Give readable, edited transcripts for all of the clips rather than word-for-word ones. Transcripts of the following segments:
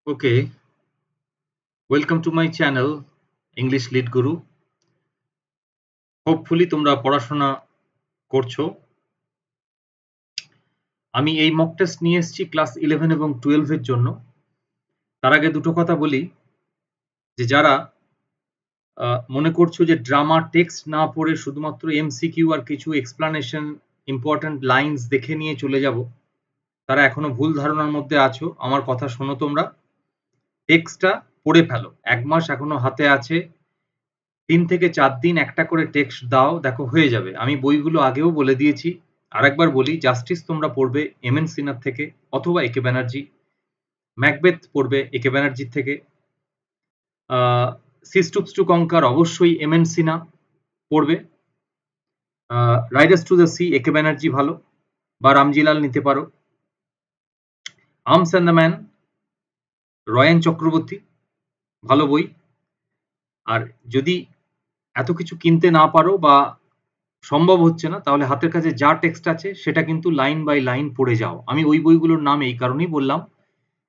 Okay, welcome to my channel English Lead Guru. Hopefully তোমরা পড়াশোনা করছো। আমি এই মক টেস্ট নিয়ে এসেছি ক্লাস 11 এবং 12 এর জন্য। তার আগে দুটো কথা বলি যে যারা মনে করছো যে ড্রামা টেক্সট না পড়ে শুধুমাত্র এমসিকিউ আর কিছু এক্সপ্লানেশন ইম্পর্টেন্ট লাইনস দেখে নিয়ে চলে যাব, তারা এখনো ভুল ধারণার মধ্যে আছো। আমার কথা শোনো, তোমরা টেক্সটটা পড়ে ফেলো। 1 মাস এখনো হাতে আছে, 3 থেকে 4 দিন একটা করে টেক্সট দাও, দেখো হয়ে যাবে। আমি বইগুলো আগেও বলে দিয়েছি, আরেকবার বলি। জাস্টিস তোমরা পড়বে এমএন সিনহার থেকে অথবা একে ব্যানার্জি। ম্যাকবেথ পড়বে একে ব্যানার্জির থেকে। সিস্টুপস টু কঙ্কার অবশ্যই এমএন সিনহা পড়বে। রাইডার্স টু দ্য সি একে ব্যানার্জি ভালো, বা রামজিলাল নিতে পারো। Arms and the man Ryan Chakraborty ভালো বই। আর যদি এত কিছু কিনতে না পারো বা সম্ভব হচ্ছে না, তাহলে হাতের কাছে যা টেক্সট আছে সেটা কিন্তু লাইন বাই লাইন পড়ে যাও। আমি ওই বইগুলোর নাম এই কারণেই বললাম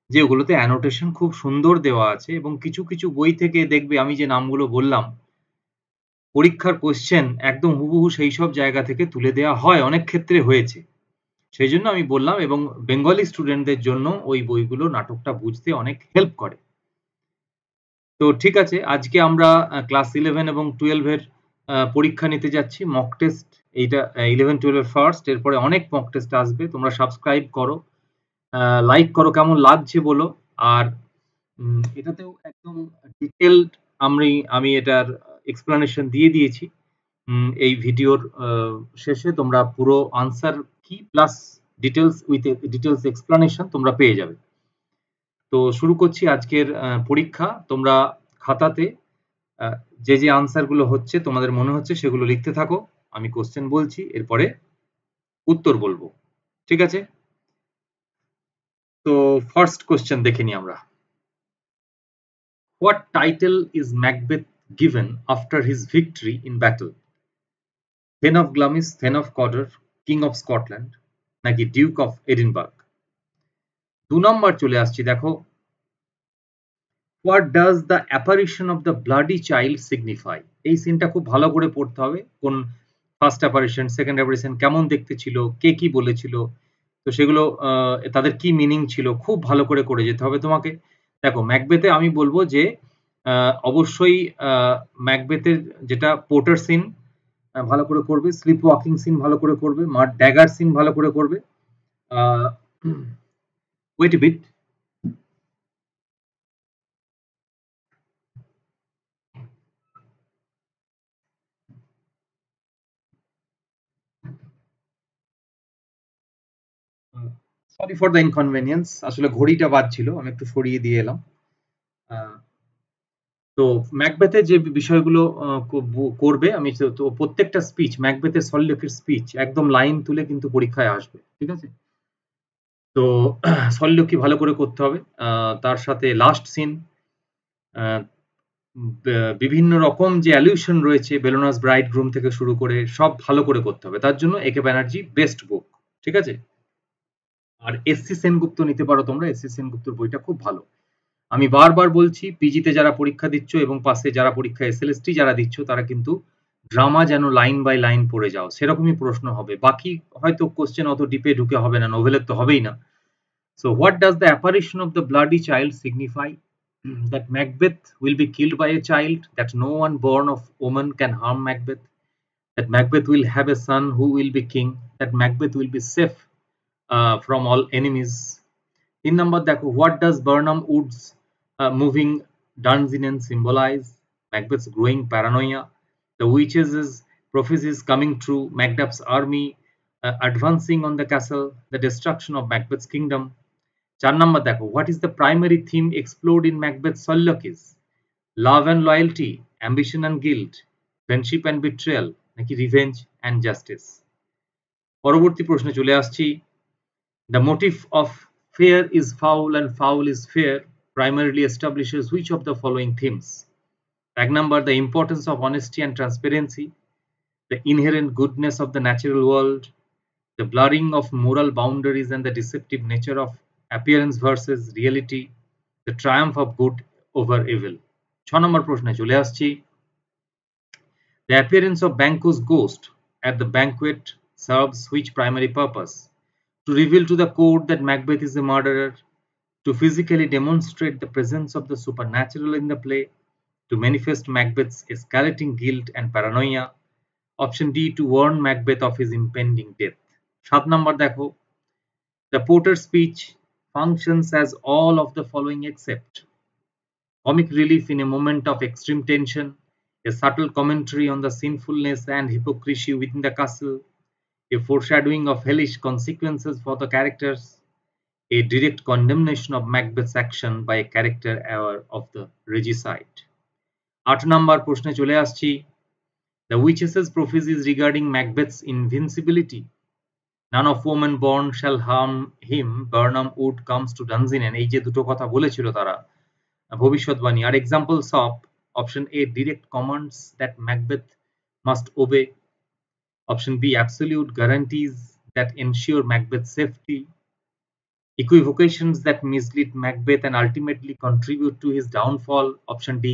যে ওগুলোতে অ্যানোটেশন খুব সুন্দর দেওয়া আছে, এবং কিছু কিছু বই থেকে দেখবে আমি যে নামগুলো বললাম, পরীক্ষার কোশ্চেন একদম হুবহু সেই সব জায়গা থেকে তুলে দেওয়া হয়, অনেক ক্ষেত্রে হয়েছে। সেই জন্য আমি বললাম, এবং বেঙ্গলি স্টুডেন্টদের জন্য ওই বইগুলো নাটকটা বুঝতে অনেক হেল্প করে। তো ঠিক আছে, আজকে আমরা ক্লাস 11 এবং 12 এর পরীক্ষা নিতে যাচ্ছি। মক টেস্ট এইটা 11-12 এর ফার্স্ট, এরপরে অনেক মক টেস্ট আসবে। তোমরা সাবস্ক্রাইব করো, লাইক করো, কেমন লাগছে বলো। আর এটাতেও একদম ডিটেলড আমি এটার এক্সপ্লানেশন দিয়ে দিয়েছি। এই ভিডিওর শেষে তোমরা পুরো আনসার কি প্লাস ডিটেলস এক্সপ্লানেশন তোমরা পেয়ে যাবে। তো শুরু করছি আজকের পরীক্ষা। তোমরা খাতাতে যে যে আনসার গুলো হচ্ছে তোমাদের মনে হচ্ছে সেগুলো লিখতে থাকো। আমি কোশ্চেন বলছি, এরপরে উত্তর বলবো, ঠিক আছে? তো ফার্স্ট কোশ্চেন দেখে নি আমরা। What title is Macbeth given after his victory in battle? Thane of Glamis, thane of Cawdor, king of Scotland, নাকি ডিউক অফ এডিনবার্গ? 2 নম্বর চলে আসছি, দেখো। What does the apparition of the bloody child signify? এই সিনটা খুব ভালো করে পড়তে হবে। কোন ফার্স্ট অ্যাপারিশন, সেকেন্ড অ্যাপারিশন, কেমন দেখতে ছিল, কে কি বলেছিল, তো সেগুলো তাদের কি মিনিং ছিল, খুব ভালো করে করে যেতে হবে তোমাকে। দেখো, ম্যাকবেথে আমি বলবো যে অবশ্যই ম্যাকবেথের যেটা পোর্টার সিন ভালো করে করবে, স্লিপ ওয়াকিং সিন ভালো করে করবে, মার ড্যাগার সিন ভালো করে করবে। Wait a bit. Sorry for the inconvenience, আসলে ঘড়িটা বাজছিল, আমি একটু সরিয়ে দিয়ে এলাম। তো ম্যাকবেথের যে বিষয়গুলো করবে, আমি তো প্রত্যেকটা স্পিচ, ম্যাকবেথের সল্লেকের স্পিচ একদম লাইন তুলে কিন্তু পরীক্ষায় আসবে, ঠিক আছে? তো সল্লেকি ভালো করে করতে হবে। তার সাথে লাস্ট সিন, বিভিন্ন রকম যে অ্যালিউশন রয়েছে, বেলোনাস ব্রাইড গ্রুম থেকে শুরু করে সব ভালো করে করতে হবে। তার জন্য একে ব্যানার্জি বেস্ট বুক, ঠিক আছে? আর এসসি সেনগুপ্ত নিতে পারো তোমরা, এসসি সেনগুপ্তর বইটা খুব ভালো। আমি বারবার বলছি, পিজিতে যারা পরীক্ষা দিচ্ছ এবং পাশে যারা পরীক্ষা এসএলএসটি যারা দিচ্ছ, তারা কিন্তু ড্রামা যেন লাইন বাই লাইন পড়ে যাও, সেরকমই প্রশ্ন হবে। বাকি হয়তো কোশ্চেন অত ডিপে ঢুকে হবে না, নোভেলের তো হবেই না। So what does the apparition of the bloody child signify? That Macbeth will be killed by a child, that no one born of woman can harm Macbeth, that Macbeth will have a son who will be king, that Macbeth will be safe from all enemies. In number দেখো, what does Burnham Wood's moving Dunsinane symbolize? Macbeth's growing paranoia, the witches' prophecies coming true, Macduff's army advancing on the castle, the destruction of Macbeth's kingdom. 4 number দেখো, what is the primary theme explored in Macbeth's soliloquies? Love and loyalty, ambition and guilt, friendship and betrayal, নাকি revenge and justice? পরবর্তী প্রশ্নে চলে আসছি। The motif of fair is foul and foul is fair primarily establishes which of the following themes? Tag number, the importance of honesty and transparency, the inherent goodness of the natural world, the blurring of moral boundaries and the deceptive nature of appearance versus reality, the Triumf of good over evil. 6 নম্বর প্রশ্নে চলে আসছি। The appearance of Banquo's ghost at the banquet serves which primary purpose? To reveal to the court that Macbeth is a murderer, to physically demonstrate the presence of the supernatural in the play, to manifest Macbeth's escalating guilt and paranoia. Option D, to warn Macbeth of his impending death. 7 number দেখো, the Porter's speech functions as all of the following except: comic relief in a moment of extreme tension, a subtle commentary on the sinfulness and hypocrisy within the castle, a foreshadowing of hellish consequences for the characters, a direct condemnation of Macbeth's action by a character aware of the regicide. 8 নম্বর প্রশ্নে চলে আসছি। The witch's prophecies regarding Macbeth's invincibility. None of woman born shall harm him, Burnham Wood comes to Dunsinen, এই যে দুটো কথা বলেছিল তারা ভবিষ্যৎবাণী, আর examples of option A, direct commands that Macbeth must obey, option B, absolute guarantees that ensure Macbeth's safety, equivocations that mislead Macbeth and ultimately contribute to his downfall, option D,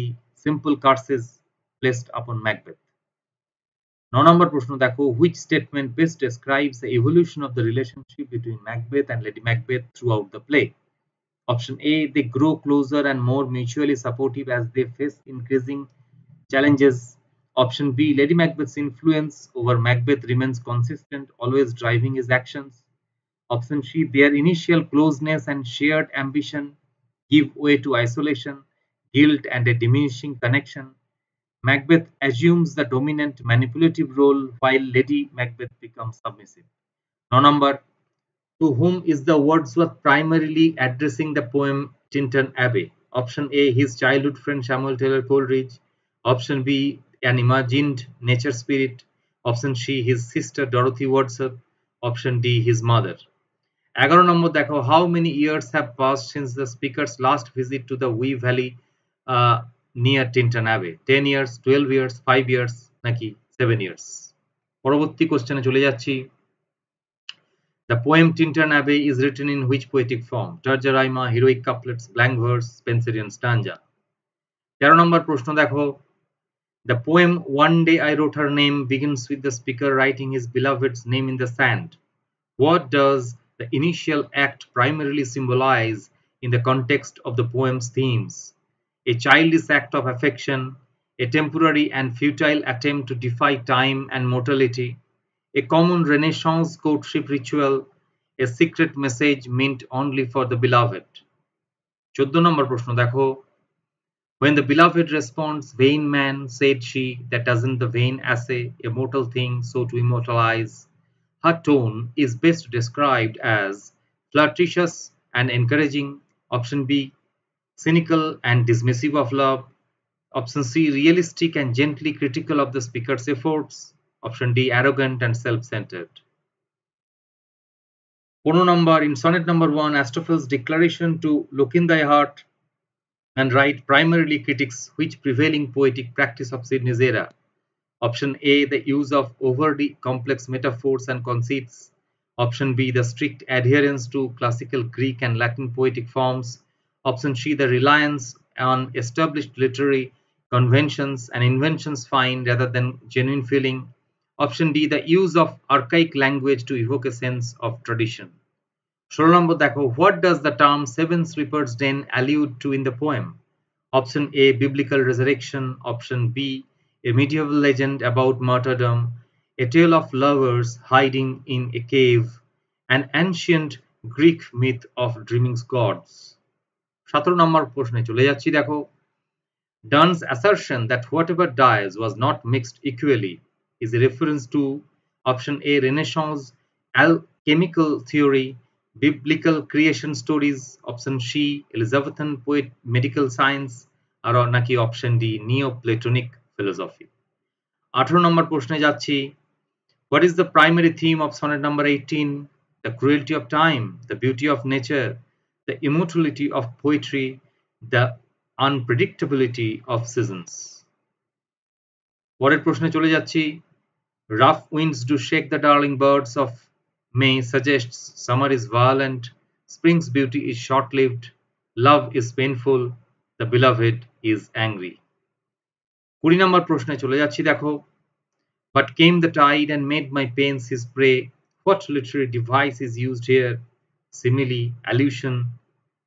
simple curses placed upon Macbeth. 9 নম্বর প্রশ্ন দেখো, which statement best describes the evolution of the relationship between Macbeth and Lady Macbeth throughout the play? Option A, they grow closer and more mutually supportive as they face increasing challenges. Option B, Lady Macbeth's influence over Macbeth remains consistent, always driving his actions. Option C, their initial closeness and shared ambition give way to isolation, guilt, and a diminishing connection. Macbeth assumes the dominant manipulative role while Lady Macbeth becomes submissive. No number, to whom is the Wordsworth primarily addressing the poem Tintern Abbey? Option A, his childhood friend Samuel Taylor Coleridge. Option B, an imagined nature spirit. Option C, his sister Dorothy Wordsworth. Option D, his mother. 11 নম্বর দেখো, how many years have passed since the speaker's last visit to the Wee Valley near Tintern Abbey? 10 years, 12 years, 5 years নাকি 7 years? পরবর্তী কোশ্চেনে চলে যাচ্ছি। The poem Tintern Abbey is written in which poetic form? Terza rima, heroic couplets, blank verse, Spenserian stanza. 13 নম্বর প্রশ্ন দেখো, the poem One Day I Wrote Her Name begins with the speaker writing his beloved's name in the sand. What does the initial act primarily symbolize in the context of the poem's themes? A childish act of affection, a temporary and futile attempt to defy time and mortality, a common Renaissance courtship ritual, a secret message meant only for the beloved. 14 নম্বর প্রশ্ন দেখো, when the beloved responds, vain man, said she, that doesn't the vain essay, a mortal thing so to immortalize. Her tone is best described as flirtatious and encouraging. Option B, cynical and dismissive of love. Option C, realistic and gently critical of the speaker's efforts. Option D, arrogant and self-centered. 15 number, in sonnet number 1, Astrophil's declaration to look in thy heart and write primarily critiques which prevailing poetic practice of Sidney's era. Option A, the use of overly complex metaphors and conceits. Option B, the strict adherence to classical Greek and Latin poetic forms. Option C, the reliance on established literary conventions and inventions find rather than genuine feeling. Option D, the use of archaic language to evoke a sense of tradition. 16 নম্বর দেখো, what does the term Seven Sweepers' Den allude to in the poem? Option A, biblical resurrection. Option B, a medieval legend about martyrdom, a tale of lovers hiding in a cave, an ancient Greek myth of dreaming gods. 17 নম্বর প্রশ্নে চলে যাচ্ছি দেখো, Donne's assertion that whatever dies was not mixed equally is a reference to option A, Renaissance alchemical theory, biblical creation stories, option C, Elizabethan poet medical science, আর নাকি option D, Neoplatonic philosophy. 18 নম্বর প্রশ্নে যাচ্ছি, what is the primary theme of sonnet number 18? The cruelty of time, the beauty of nature, the immortality of poetry, the unpredictability of seasons. পরের প্রশ্নে চলে যাচ্ছি, rough winds do shake the darling birds of May suggests summer is violent, spring's beauty is short-lived, love is painful, the beloved is angry. 20 নম্বর প্রশ্নে চলে যাচ্ছি, দেখো। But came the tide and made my pains his prey. What literary device is used here? Simile, allusion,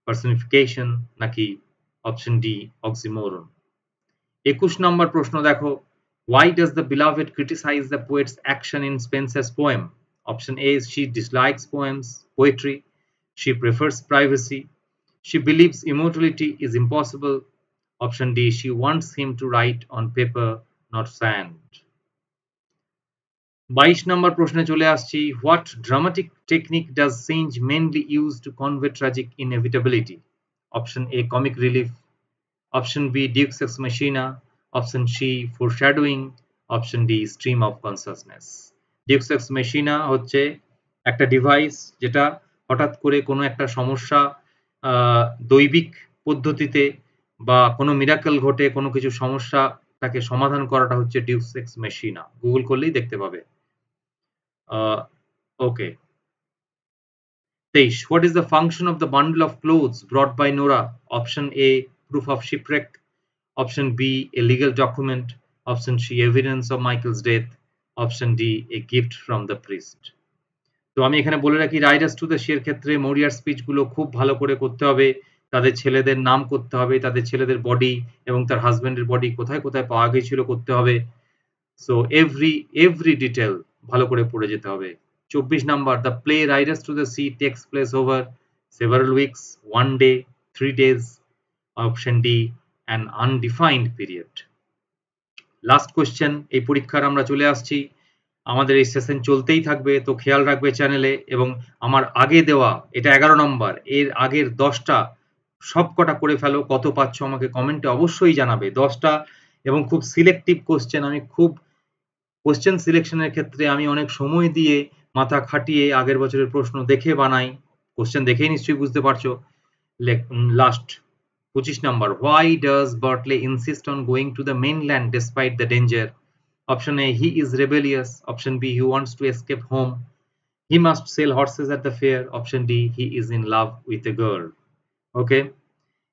personification, নাকি option D oxymoron? 21 নম্বর প্রশ্ন দেখো। Why does the beloved criticize the poet's action in Spenser's poem? Option A is she dislikes poetry. She prefers privacy. She believes immortality is impossible. Option D, she wants him to write on paper, not sand. 22 নম্বর প্রশ্নে চলে আসছি। What dramatic technique does Synge mainly use to convey tragic inevitability? Option A, comic relief. Option B, Deus ex machina. Option C, foreshadowing. Option D, stream of consciousness. Deus ex machina হচ্ছে একটা device যেটা হঠাৎ করে কোনো একটা সমস্যা দৈবিক পদ্ধতিতে বা কোনো মিরাকেল ঘটে কোনো কিছু সমস্যা তাকে সমাধান করাটা হচ্ছে ডিউস এক্স মেশিনা। গুগল করলেই দেখতে পাবে। Okay. 23. What is the function of the bundle of clothes brought by Nora? Option A, proof of shipwreck. Option B, a legal document. Option C, evidence of Michael's death. Option D, a gift from the priest. তো আমি এখানে বলে রাখি, Riders to the সির ক্ষেত্রে মরিয়ার স্পিচগুলো খুব ভালো করে করতে হবে। তাদের ছেলেদের নাম করতে হবে, তাদের ছেলেদের বডি এবং তার হাজবেন্ডের বডি কোথায় কোথায় পাওয়া গিয়েছিল করতে হবে। সো এভরি ডিটেল ভালো করে পড়ে যেতে হবে। 24 number, the play Riders to the sea takes place over several weeks, 1 day, 3 days. Option D, an undefined period. Last question, এই পরীক্ষার আমরা চলে আসছি। আমাদের এই সেশন চলতেই থাকবে, তো খেয়াল রাখবে চ্যানেলে। এবং আমার আগে দেওয়া এটা 11 নম্বর, এর আগের 10টা সব কটা করে ফেলো। কত পাচ্ছ আমাকে কমেন্টে অবশ্যই জানাবে। 10টা এবং খুব সিলেক্টিভ কোশ্চেন। আমি খুব কোশ্চেন সিলেকশনের ক্ষেত্রে আমি অনেক সময় দিয়ে মাথা খাটিয়ে আগের বছরের প্রশ্ন দেখে বানাই। কোশ্চেন দেখেই নিশ্চয়ই বুঝতে পারছো। Last 25 number, why does Bartley insist on going to the mainland despite the danger? Option A, he is rebellious. Option B, he wants to escape home. He must sell horses at the fair. Option D, he is in love with a girl. ওকে,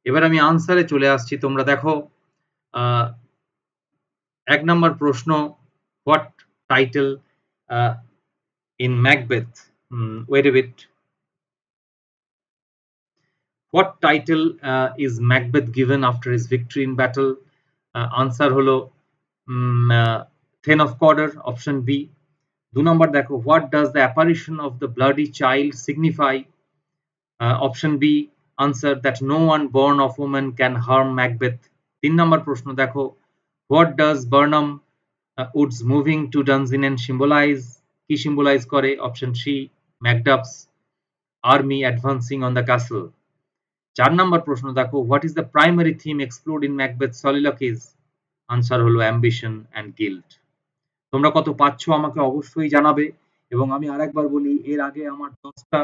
এবার আমি আনসারে চলে আসছি। তোমরা দেখো, 1 নম্বর প্রশ্ন, what title in Macbeth, wait a bit, what title is Macbeth given after his victory in battle? Answer হলো Thane of Cawdor, option B. 2 নম্বর দেখো, what does the apparition of the bloody child signify? Option B, answer that no one born of woman can harm Macbeth. 3 নম্বর প্রশ্ন দেখো, what does Burnham Woods moving to Dunsinane symbolize? কি symbolize করে? Option C, Macduff's army advancing on the castle. 4 নম্বর প্রশ্ন দেখো, what is the primary theme explored in Macbeth's soliloquies? Answer হলো ambition and guilt. তোমরা কত পাচ্ছ আমাকে অবশ্যই জানাবে। এবং আমি আরেকবার বলি, এর আগে আমার 10টা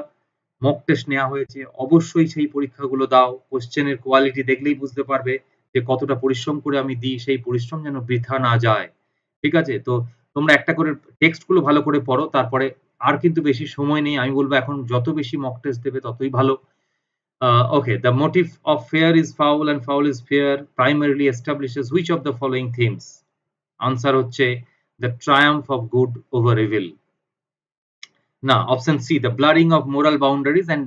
মক টেস্ট নেওয়া হয়েছে। অবশ্যই সেই পরীক্ষাগুলো দাও। কোশ্চেনের কোয়ালিটি দেখলেই বুঝতে পারবে যে কতটা পরিশ্রম করে আমি দিই, সেই পরিশ্রম যেন বৃথা না যায়। ঠিক আছে? তো তোমরা একটা করে টেক্সটগুলো ভালো করে পড়ো। তারপরে আর কিন্তু বেশি সময় নেই। আমি বলবো এখন যত বেশি মক টেস্ট দেবে ততই ভালো। Okay, the motive of fair is foul and foul is fair primarily establishes which of the following themes? Answer হচ্ছে the triumph of good over evil. Now, option C, the blurring of moral boundaries and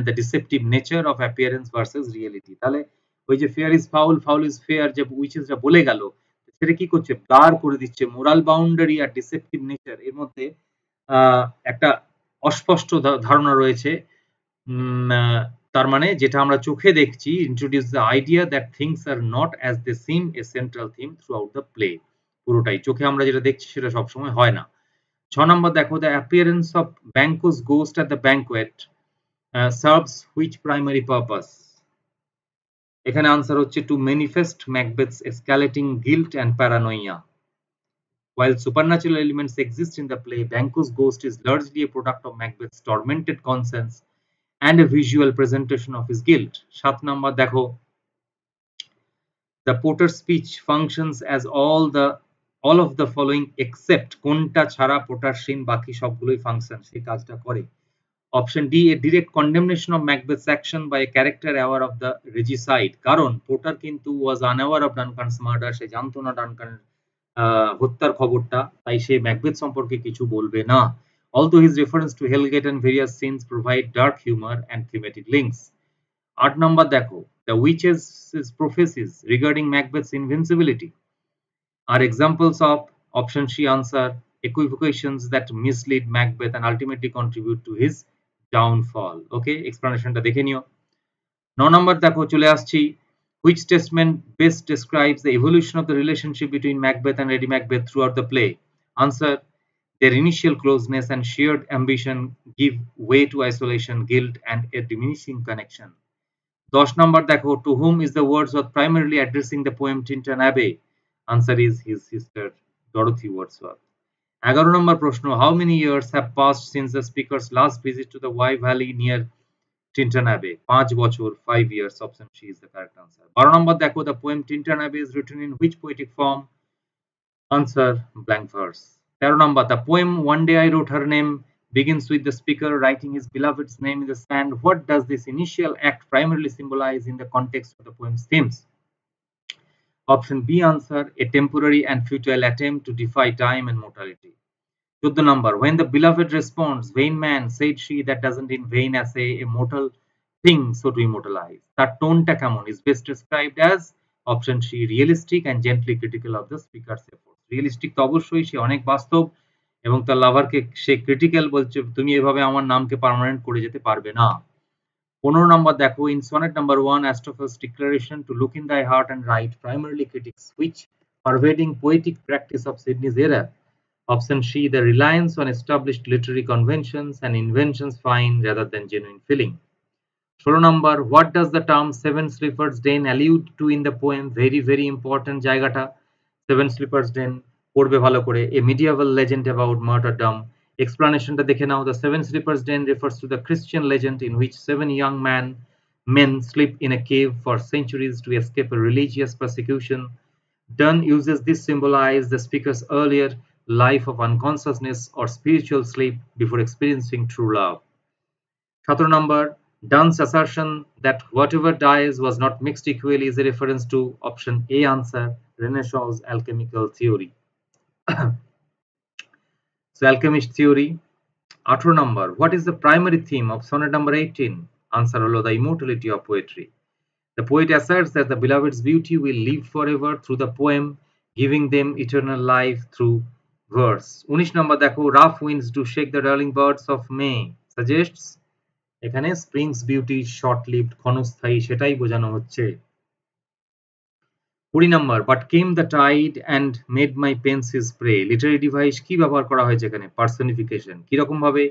the deceptive nature of appearance versus reality. তাহলে ওই যে fair is foul, foul is fair যে উইচেসরা বলে গেল, সেটা কি করছে? ব্লার করে দিচ্ছে মোরাল বাউন্ডারি আর ডিসেপটিভ নেচার এর মধ্যে একটা অস্পষ্ট ধারণা রয়েছে। তার মানে যেটা আমরা চোখে দেখছি, introduce the idea that things are not as they seem, a central theme throughout the play. পুরোটাই চোখে আমরা যেটা দেখছি সেটা সবসময় হয় না। 6 নম্বর দেখো, the appearance of Banquo's ghost at the banquet serves which primary purpose? এখানে আনসার হচ্ছে to manifest Macbeth's escalating guilt and paranoia. While supernatural elements exist in the play, Banquo's ghost is largely a product of Macbeth's tormented conscience and a visual presentation of his guilt. 7 নম্বর দেখো, the Potter's speech functions as all of the following except কোনটা ছাড়া potter scene বাকি সবগুলোই function সেই কাজটা করে? Option D, a direct condemnation of Macbeth's action by a character aware of the regicide, কারণ porter কিন্তু was unaware of Duncan's murder, সে জানতো না ডানকানের হত্যার খবরটা, তাই সে ম্যাকবেথ সম্পর্কে কিছু বলবে না। Although his reference to Hellgate and various scenes provide dark humor and thematic links. 8 number দেখো, the witches' prophecies regarding Macbeth's invincibility are examples of option C answer equivocations that mislead Macbeth and ultimately contribute to his downfall. Okay, explanationটা দেখে নিও। 9 number দেখো, চলে আসছি, which statement best describes the evolution of the relationship between Macbeth and Lady Macbeth throughout the play? Answer, their initial closeness and shared ambition give way to isolation, guilt, and a diminishing connection. 10 number দেখো, to whom is the Wordsworth primarily addressing the poem Tintern Abbey? Answer is his sister Dorothy Wordsworth. 11 number প্রশ্ন, how many years have passed since the speaker's last visit to the Wye Valley near Tintern Abbey? 5 বছর, 5 years. Option C is the correct answer. 12 number দেখো, the poem Tintern Abbey is written in which poetic form? Answer, blank verse. 13 number, the poem One Day I Wrote Her Name begins with the speaker writing his beloved's name in the sand. What does this initial act primarily symbolize in the context of the poem's themes? Option B answer, a temporary and futile attempt to defy time and mortality. 14 number, when the beloved responds, vain man, said she, that doesn't in vain essay a mortal thing so to immortalize. তার টোনটা কেমন is best described as option C, realistic and gently critical of the speaker's efforts. Realistic তো অবশ্যই, সে অনেক বাস্তব এবং তার লাভারকে সে critical বলছে, তুমি এভাবে আমার নামকে পার্মানেন্ট করে যেতে পারবে না। 15 number দেখো, in sonnet number 1, Astrophile's declaration to look in thy heart and write primarily critiques which pervading poetic practice of Sydney's era. Option C, the reliance on established literary conventions and inventions fine rather than genuine feeling. 16 number, what does the term Seven Sleepers' Den allude to in the poem? Very very important জায়গাটা, Seven Sleepers' Den পড়বে ভালো করে, a medieval legend about martyrdom. এক্সপ্লানেশনটা দেখে নাও, the Seven Sleepers' Den refers to the Christian legend in which 7 young men sleep in a cave for centuries to escape a religious persecution. Donne uses this to symbolize the speaker's earlier life of unconsciousness or spiritual sleep before experiencing true love. 17 number, Donne's assertion that whatever dies was not mixed equally is a reference to option A answer, Renaissance alchemical theory. So alchemist theory. 18 number, what is the primary theme of sonnet number 18? Answer হলো the immortality of poetry. The poet asserts that the beloved's beauty will live forever through the poem, giving them eternal life through verse. 19 number দেখো, rough winds do shake the darling birds of May suggests এখানে spring's beauty short lived, ক্ষণস্থায়ী, সেটাই বোঝানো হচ্ছে। 20 number, but came the tide and made my pains prey, literary device কি ব্যবহার করা হয়েছে এখানে? পার্সনিফিকেশন। কিরকম ভাবে?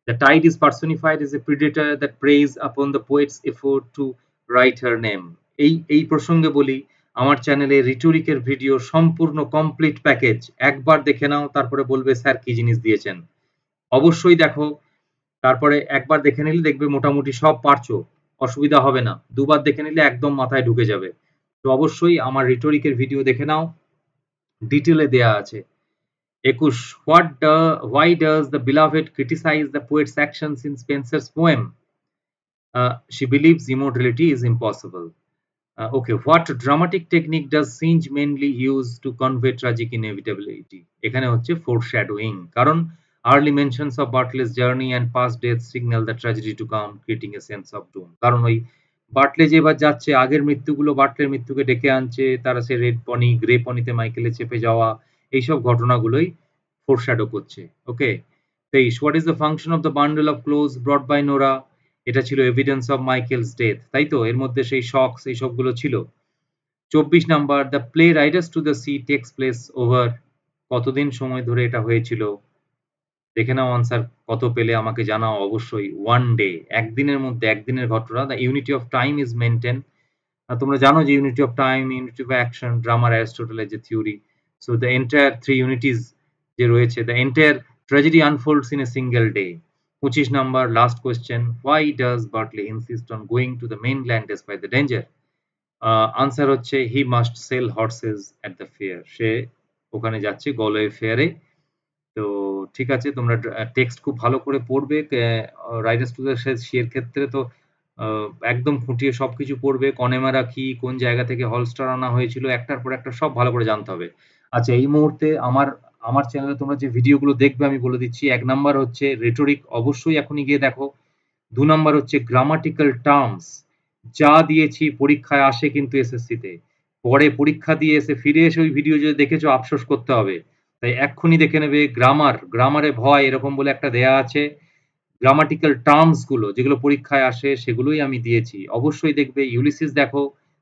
The tide is personified as a predator that preys upon the poet's effort to write her name. এই প্রসঙ্গে বলি, আমার চ্যানেলে রিটোরিকের ভিডিও সম্পূর্ণ কমপ্লিট প্যাকেজ, একবার দেখে নাও, তারপরে বলবে স্যার কি জিনিস দিয়েছেন। অবশ্যই দেখো, তারপরে একবার দেখে নিলে দেখবে মোটামুটি সব পারছো, অসুবিধা হবে না। দুবার দেখে নিলে একদম মাথায় ঢুকে যাবে। তো অবশ্যই আমার রিটোরিকের ভিডিও দেখে নাও, ডিটেলে দেয়া আছে। 21, why does the beloved criticize the poet's actions in Spenser's poem? She believes immortality is impossible. Okay, what dramatic technique does Synge mainly use to convey tragic inevitability? এখানে হচ্ছে foreshadowing, কারণ early mentions of Bartley's journey and past death signal the tragedy to come, creating a sense of doom. কারণ ওই বার্টলে যে এবার যাচ্ছে, আগের মৃত্যুগুলো বার্টলের মৃত্যুকে ডেকে আনছে, তারা সে রেড পনি, গ্রে পনিতে মাইকেলে চেপে যাওয়া, এইসব ঘটনাগুলোই ফোরশ্যাডো করছে। ওকে, 23, what is the function of the bundle of clothes brought by Nora? এটা ছিল এভিডেন্স অফ মাইকেলস ডেথ, তাই তো? এর মধ্যে সেই শকস এই সবগুলো ছিল। 24 number, the play Riders to the sea takes place over, কতদিন সময় ধরে এটা হয়েছিল? দেখে নাও আনসার কত পেলে আমাকে জানাও অবশ্যই। 1 ডে, একদিনের মধ্যে, একদিনের ঘটনা। The unity of time is maintain, তোমরা জানো যে unity of time, unity of action, ড্রামার অ্যারিস্টটলের যে theory. So the entire 3 unities যে রয়েছে, the entire tragedy unfolds in a single day. 25 number, last question, why does Bartley insist on going to the mainland despite the danger? Answer হচ্ছে he must sell horses at the fair, সে ওখানে যাচ্ছে Galway ফেয়ারে তো ঠিক আছে, তোমরা text খুব ভালো করে পড়বে। রাইডার্স টু দ্য সির ক্ষেত্রে তো একদম খুঁটিয়ে সবকিছু পড়বে। কনেমারা কি, কোন জায়গা থেকে হলস্টার আনা হয়েছিল, একটার পর একটা সব ভালো করে জানতে হবে। আচ্ছা, এই মুহূর্তে আমার আমার চ্যানেলে তোমরা যে ভিডিওগুলো দেখবে আমি বলে দিচ্ছি। ১ নাম্বার হচ্ছে রেটরিক, অবশ্যই এখনই গিয়ে দেখো। ২ নাম্বার হচ্ছে গ্রামাটিক্যাল টার্মস, যা দিয়েছি পরীক্ষায় আসে কিন্তু এসএসসিতে। পরে পরীক্ষা দিয়ে এসে ফিরে এসে ওই ভিডিও যদি দেখেছো আফসোস করতে হবে। তাই এক্ষুনি দেখে নেবে। গ্রামারে ভয় এরকম বলে একটা দেয়া আছে। গ্রামাটিক্যাল টার্মস গুলো যেগুলো পরীক্ষায় আসে সেগুলোই আমি দিয়েছি। অবশ্যই দেখবে। ইউলিসিস দেখো,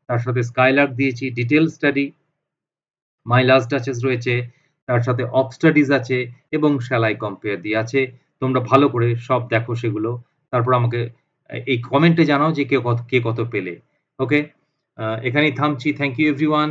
তার সাথে স্কাইলার্ক দিয়েছি, ডিটেইল স্টাডি, মাই লাস্ট ডাচেস রয়েছে, তার সাথে অফ স্টাডিজ আছে এবং শ্যাল আই কম্পেয়ার দিয়ে আছে। তোমরা ভালো করে সব দেখো সেগুলো। তারপর আমাকে এই কমেন্টে জানাও যে কে কত পেলে। ওকে, এখানেই থামছি। Thank you everyone.